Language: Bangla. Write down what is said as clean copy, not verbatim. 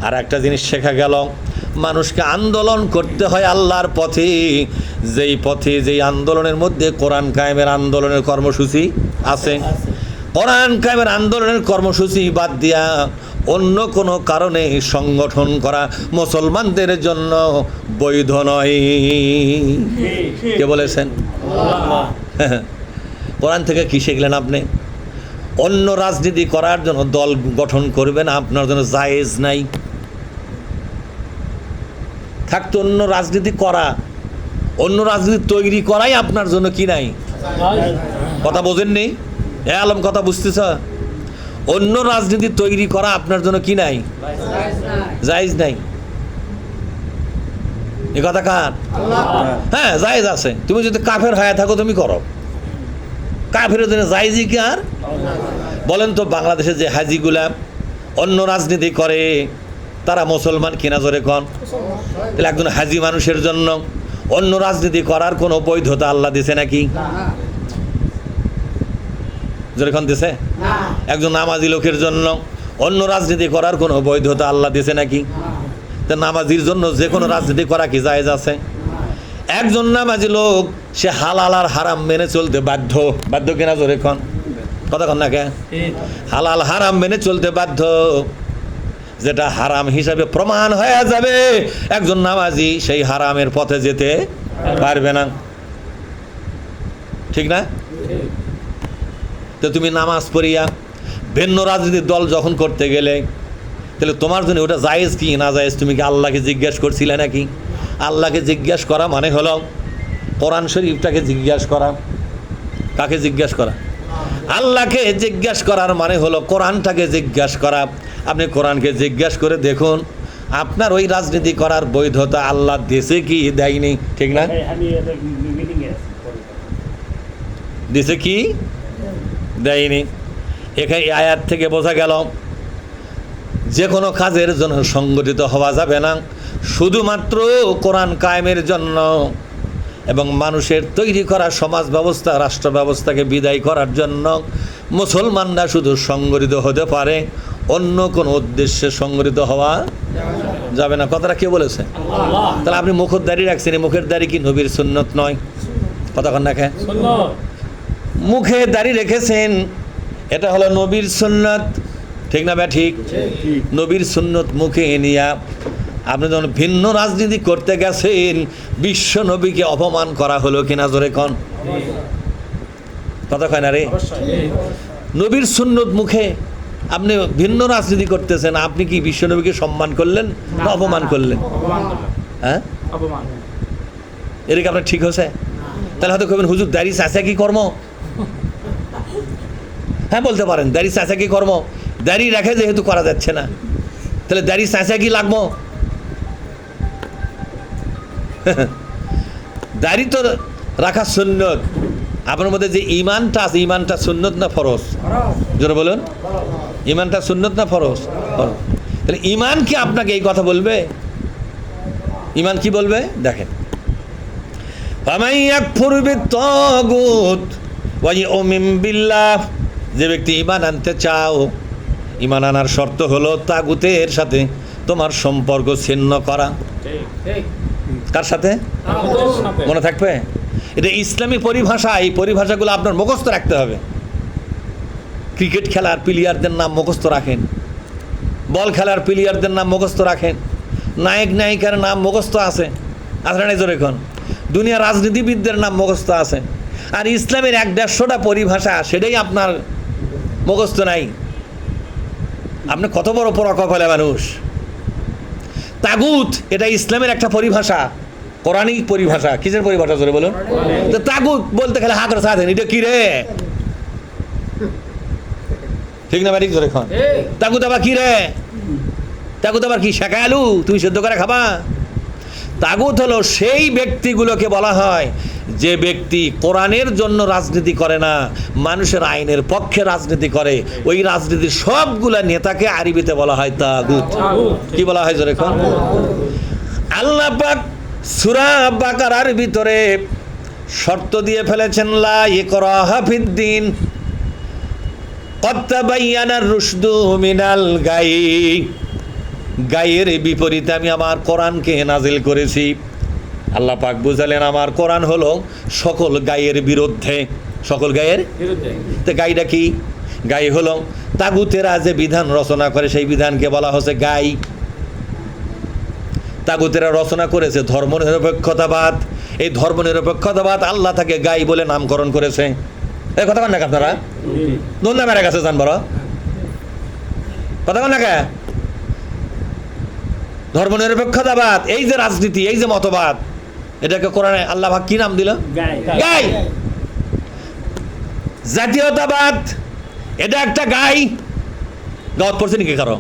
আর একটা জিনিস শেখা গেল, মানুষকে আন্দোলন করতে হয় আল্লাহর পথে, যেই আন্দোলনের মধ্যে কোরআন কায়েমের আন্দোলনের কর্মসূচি আছে। কোরআন কায়েমের আন্দোলনের কর্মসূচি বাদ দিয়া অন্য কোনো কারণে সংগঠন করা মুসলমানদের জন্য বৈধ নয়। কে বলেছেন? কোরআন থেকে কি শিখলেন আপনি? অন্য রাজনীতি করার জন্য দল গঠন করবেন আপনার জন্য জায়েজ নাই। থাকতো অন্য রাজনীতি করা, অন্য রাজনীতি তৈরি করাই আপনার জন্য কি নাই? কথা বোঝেননি? আলম কথা বুঝতেছ? অন্য রাজনীতি তৈরি করা আপনার জন্য কি নাই? জায়েজ নাই। এ কথা কার? হ্যাঁ, জায়েজ আছে। তুমি যদি কাফের হয়ে থাকো তুমি করো, কাফেরের জন্য জায়েজই কি? আর বলেন তো, বাংলাদেশে যে হাজিগুলা অন্য রাজনীতি করে তারা মুসলমান কিনা? জোরে কন। তাহলে একজন হাজি মানুষের জন্য অন্য রাজনীতি করার কোনো বৈধতা আল্লাহ দিছে নাকি? জোরে কন, দিছে? একজন নামাজি লোকের জন্য অন্য রাজনীতি করার কোনো বৈধতা আল্লাহ দিছে নাকি? তা নামাজির জন্য যে কোনো রাজনীতি করা কি জায়েজ আছে? একজন নামাজি লোক সে হালাল আর হারাম মেনে চলতে বাধ্য। বাধ্য কিনা? জোরে কন। কথা কন না কে? হালাল হারাম মেনে চলতে বাধ্য। যেটা হারাম হিসাবে প্রমাণ হয়ে যাবে, একজন নামাজি সেই হারামের পথে যেতে পারবে না। ঠিক না? তো তুমি নামাজ পড়িয়া ভিন্ন রাজনীতির দল যখন করতে গেলে, তাহলে তোমার জন্য ওটা জায়েজ কি না জায়েজ তুমি কি আল্লাহকে জিজ্ঞাসা করছিলে নাকি? আল্লাহকে জিজ্ঞাসা করা মানে হলো কোরআন শরীফটাকে জিজ্ঞাসা করা। কাকে জিজ্ঞাসা করা? আল্লাহকে জিজ্ঞাসা করার মানে হলো কোরআনটাকে জিজ্ঞাসা করা। আপনি কোরআনকে জিজ্ঞাসা করে দেখুন আপনার ওই রাজনীতি করার বৈধতা আল্লাহ দিছে কি দেয়নি। ঠিক না? দিছে কি দেয়নি। এখানে আয়াত থেকে বোঝা গেল যে কোনো কাজের জন্য সংগঠিত হওয়া যাবে না, শুধুমাত্র কোরআন কায়েমের জন্য এবং মানুষের তৈরি করা সমাজ ব্যবস্থা, রাষ্ট্র ব্যবস্থাকে বিদায় করার জন্য মুসলমানরা শুধু সংগঠিত হতে পারে, অন্য কোনো উদ্দেশ্যে সংগঠিত হওয়া যাবে না। কথাটা কে বলেছে? তাহলে আপনি মুখের দাড়ি রাখছেন, মুখের দাড়ি কি নবীর সুন্নত নয়? কথা কন না কে? মুখে দাড়ি রেখেছেন, এটা হলো নবীর সুন্নত। ঠিক না ব্যা? ঠিক। নবীর সুন্নত মুখে নিয়া আপনি যখন ভিন্ন রাজনীতি করতে গেছেন, বিশ্ব নবীকে অপমান করা হলো কিনা? জোরে কন। কথা কয় না রে? নবীর সুন্নত মুখে আপনি ভিন্ন রাজনীতি করতেছেন, আপনি কি বিশ্ব নবীকে সম্মান করলেন না অপমান করলেন? হ্যাঁ, এদিকে আপনার ঠিক হয়েছে? তাহলে হয়তো কবেন হুজুর দাড়ি চাচা কি কর্ম? হ্যাঁ বলতে পারেন, দাড়ি চাচা কি কর্ম? দাড়ি রেখে যেহেতু করা যাচ্ছে না, তাহলে দাড়ি চাচা কি লাগবো? দাড়ি তো রাখা সুন্নত। আপনার মধ্যে যে ইমানটা আছে, ইমানটা সুন্নত না ফরজ? জোরে বলুন, ইমানটা সুন্নত না ফরজ? তাহলে ইমান কি আপনাকে এই কথা বলবে? ইমান কি বলবে? দেখেন, যে ব্যক্তি ইমান আনতে চাও, ইমান আনার শর্ত হলো তাগুতের সাথে তোমার সম্পর্ক ছিন্ন করা। কার সাথে? মনে থাকবে, এটা ইসলামী পরিভাষা। এই পরিভাষাগুলো আপনার মুখস্থ রাখতে হবে। ক্রিকেট খেলার প্লেয়ারদের নাম মুখস্থ রাখেন, বল খেলার প্লেয়ারদের নাম মুখস্থ রাখেন, নায়ক নায়িকার নাম মুখস্থ আছে, আসলে নাই জোরে এখন দুনিয়া রাজনীতিবিদদের নাম মুখস্থ আছে। আর ইসলামের 150টা পরিভাষা, সেটাই আপনার মুখস্থ নাই। আপনি কত বড় পরাকপালে মানুষ। তাগুত এটা ইসলামের একটা পরিভাষা, কোরআনিক পরিভাষা। কিসের পরিভাষা জোরে বলুন? তো তাগুত বলতে গেলে হাত রাখা দেন, এটা কি রে? ঠিক না ব্যাটিক জোরে খান? তাগুত আবার কি রে? তাগুত আবার কি শেখা আলু তুমি সেদ্ধ করে খাবা? তাগুত হলো সেই ব্যক্তিগুলোকে বলা হয় যে ব্যক্তি কোরআনের জন্য রাজনীতি করে না, মানুষের আইনের পক্ষে রাজনীতি করে। ওই রাজনীতির সবগুলা নেতাকে আরবিতে বলা হয় তাগুত। কি বলা হয় জোরে খান? আল্লাহ পাক সূরা বাকারার ভিতরে শর্ত দিয়ে ফেলেছেন, লা ইকরাহা ফিদ্দিন কদ তাবায়্যানার রুশদু মিনাল গাই। গায়ের বিপরীতে আমি আমার কোরআনকে নাজিল করেছি। আল্লাহ পাক বুঝালেন আমার কোরআন হলো সকল গায়ের বিরুদ্ধে। সকল গায়ের তো গাইটা কি? গাই হলো তাগুতেরা যে বিধান রচনা করে সেই বিধানকে বলা হচ্ছে গাই। তাগুতেরা রচনা করেছে ধর্মনিরপেক্ষতাবাদ। এই ধর্মনিরপেক্ষতাবাদ আল্লাহ তাকে গাই বলে নামকরণ করেছে। এই কথা কন না আপনারা নন্দা মেরা কাছে যান বড় কথা কন না কে? ধর্মনিরপেক্ষতাবাদ এই যে রাজনীতি, এই যে মতবাদ, এটাকে কোরআনে আল্লাহ পাক কি নাম দিল? গাই। জাতীয়তাবাদ এটা একটা গাই। গাওয়াত পড়ছে নাকি কারো?